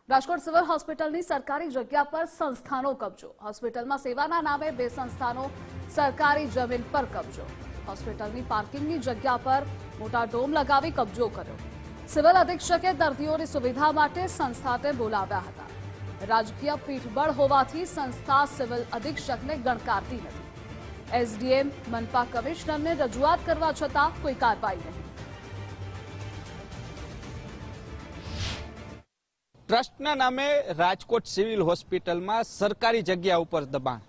Rajkot civil હોસ્પિટલની સરકારી જગ્યા પર સંસ્થાનો કબજો। હોસ્પિટલમાં સેવાના નામે બે સંસ્થાનો સરકારી જમીન પર કબજો। હોસ્પિટલની પાર્કિંગની જગ્યા પર મોટા ડોમ લગાવી કબજો કર્યો। સિવિલ અધિક્ષકે દર્દીઓની સુવિધા માટે સંસ્થાને બોલાવ્યા હતા। રાજકીય પીઠબળ હોવાથી સંસ્થા સિવિલ અધિક્ષકને ગણકારતી નથી। એસડીએમ મનપા કમિશનરને રજૂઆત કરવા છતાં કોઈ કાર્યવાહી નહીં। ટ્રસ્ટના નામે રાજકોટ સિવિલ હોસ્પિટલમાં સરકારી જગ્યા ઉપર દબાણ।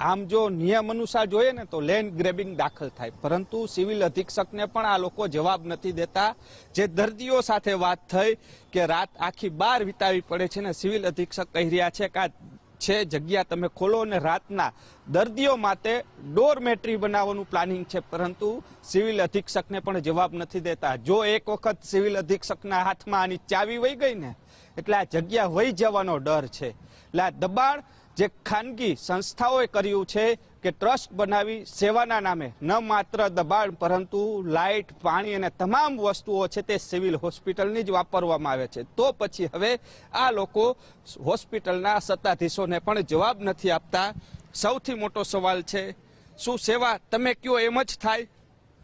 આમ જો નિયમ અનુસાર જોઈએ ને તો લેન્ડ ગ્રેબિંગ દાખલ થાય, પરંતુ સિવિલ અધિક્ષકને પણ આ લોકો જવાબ નથી દેતા। જે દર્દીઓ સાથે વાત થઈ કે રાત આખી બહાર વિતાવી પડે છે ને સિવિલ અધિક્ષક કહી રહ્યા છે કે આ છે જગ્યા તમે ખોલો અને રાતના દર્દીઓ માટે ડોરમેટ્રી બનાવવાનું પ્લાનિંગ છે, પરંતુ સિવિલ અધિક્ષકને પણ જવાબ નથી દેતા। જો એક વખત સિવિલ અધિક્ષકના હાથમાં આની ચાવી વહી ગઈ ને એટલે આ જગ્યા વહી જવાનો ડર છે। એટલે આ દબાણ જે ખાનગી સંસ્થાઓએ કર્યું છે કે ટ્રસ્ટ બનાવી સેવાના નામે ન માત્ર દબાણ પરંતુ લાઇટ, પાણી અને તમામ વસ્તુઓ છે તે સિવિલ હોસ્પિટલની જ વાપરવામાં આવે છે। તો પછી હવે આ લોકો હોસ્પિટલના સત્તાધીશોને પણ જવાબ નથી આપતા। સૌથી મોટો સવાલ છે, શું સેવા તમે કયો એમ જ થાય?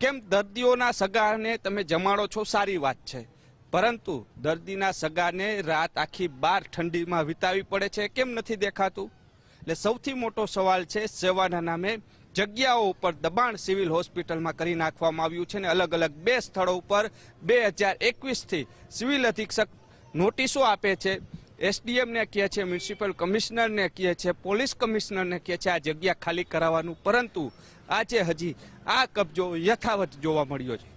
કેમ દર્દીઓના સગાને તમે જમાડો છો, સારી વાત છે, પરંતુ દર્દીના સગાને રાત આખી બાર ઠંડીમાં વિતાવી પડે છે, કેમ નથી દેખાતું? એટલે સૌથી મોટો સવાલ છે, સેવાના નામે જગ્યાઓ ઉપર દબાણ સિવિલ હોસ્પિટલમાં કરી નાખવામાં આવ્યું છે ને અલગ અલગ બે સ્થળો ઉપર 2021થી સિવિલ અધિક્ષક નોટિસો આપે છે। એસડીએમને કહે છે, મ્યુનિસિપલ કમિશનરને કહે છે, પોલીસ કમિશનરને કહે છે આ જગ્યા ખાલી કરાવવાનું, પરંતુ આજે હજી આ કબજો યથાવત જોવા મળ્યો છે।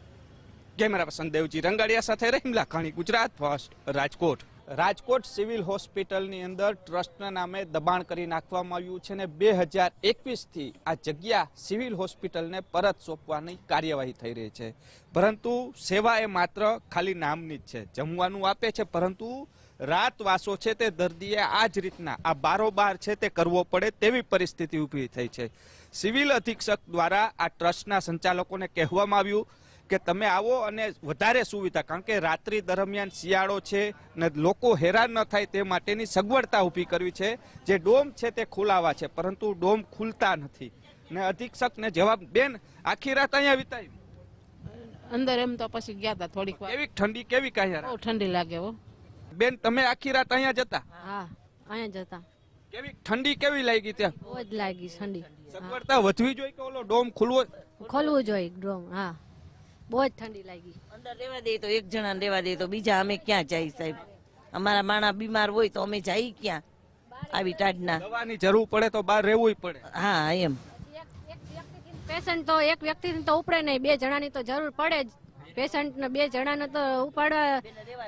કેમેરા પર્સન દેવજી રંગાડિયા સાથે રહીમ લાખાણી, ગુજરાત ફર્સ્ટ, રાજકોટ। રાજકોટ સિવિલ હોસ્પિટલની અંદર ટ્રસ્ટના નામે દબાણ કરી નાખવામાં આવ્યું છે ને 2021થી આ જગ્યા સિવિલ હોસ્પિટલને પરત સોંપવાની કાર્યવાહી થઈ રહી છે, પરંતુ સેવા એ માત્ર ખાલી નામની જ છે। જમવાનું આપે છે, પરંતુ રાતવાસો છે તે દર્દીએ આ જ રીતના આ બારોબાર છે તે કરવો પડે તેવી પરિસ્થિતિ ઊભી થઈ છે। સિવિલ અધિક્ષક દ્વારા આ ટ્રસ્ટના સંચાલકોને કહેવામાં આવ્યું કે તમે આવો અને વધારે સુવિધા, કારણ કે રાત્રિ દરમિયાન શિયાળો છે ને લોકો હેરાન ન થાય તે માટેની સગવડતા ઊભી કરવી છે। જે ડોમ છે તે ખોલાવા છે, પરંતુ ડોમ ખુલતા નથી ને અધિક્ષકને જવાબ, બેન આખી રાત અહીંયા વિતાવી અંદર એમ તો પછી ગયા હતા થોડીક વાર। કેવી ઠંડી, કેવી કાંઈ બહુ ઠંડી લાગે હો બેન, તમે આખી રાત અહીંયા જતા? હા, અહીંયા જતા। કેવી ઠંડી કેવી લાગી ત્યાં? બહુ જ લાગી ઠંડી। સગવડતા વધવી જોઈએ કે ઓલો ડોમ ખોલવું જોઈએ ડોમ? હા, બહુ જ ઠંડી લાગી। અંદર રહેવા દે તો એક જણા રહેવા દે તો બીજા અમે ક્યાં જાય સાહેબ? અમારા માણા બીમાર હોય તો અમે જઈ ક્યાં? આવી ટાઢના દવાની જરૂર પડે તો બહાર રહેવું પડે। હા એમ પેશન્ટ તો એક વ્યક્તિને તો ઉપડે નહીં, બે જણાની તો જરૂર પડે જ। પેશન્ટ ને બે જણાને તો ઉપાડવા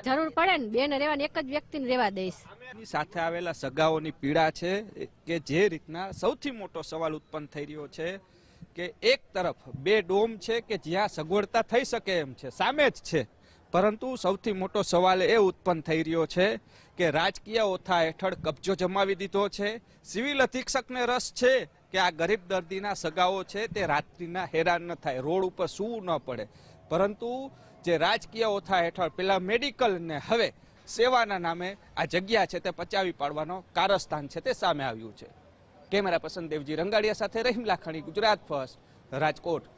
જરૂર પડે ને, બે ને રહેવાની એક જ વ્યક્તિને રહેવા દઈશ। સાથે આવેલા સગાઓની પીડા છે કે જે રીતના સૌથી મોટો સવાલ ઉત્પન્ન થઈ રહ્યો છે કે એક તરફ બે ડોમ છે કે જ્યાં સગવડતા થઈ શકે એમ છે, સામે જ છે, પરંતુ સૌથી મોટો સવાલ એ ઉત્પન્ન થઈ રહ્યો છે કે રાજકીય ઓથા હેઠળ કબજો જમાવી દીધો છે। સિવિલ અધિક્ષકને રસ છે કે આ ગરીબ દર્દીના સગાઓ છે તે રાત્રિના હેરાન ન થાય, રોડ ઉપર સૂવું ન પડે, પરંતુ જે રાજકીય ઓથા હેઠળ પેલા મેડિકલ ને હવે સેવાના નામે આ જગ્યા છે તે પચાવી પાડવાનો કારસ્તાન છે તે સામે આવ્યું છે। કેમેરા પર્સન દેવજી રંગાડિયા સાથે રહીમ લાખાણી, ગુજરાત ફર્સ્ટ, રાજકોટ।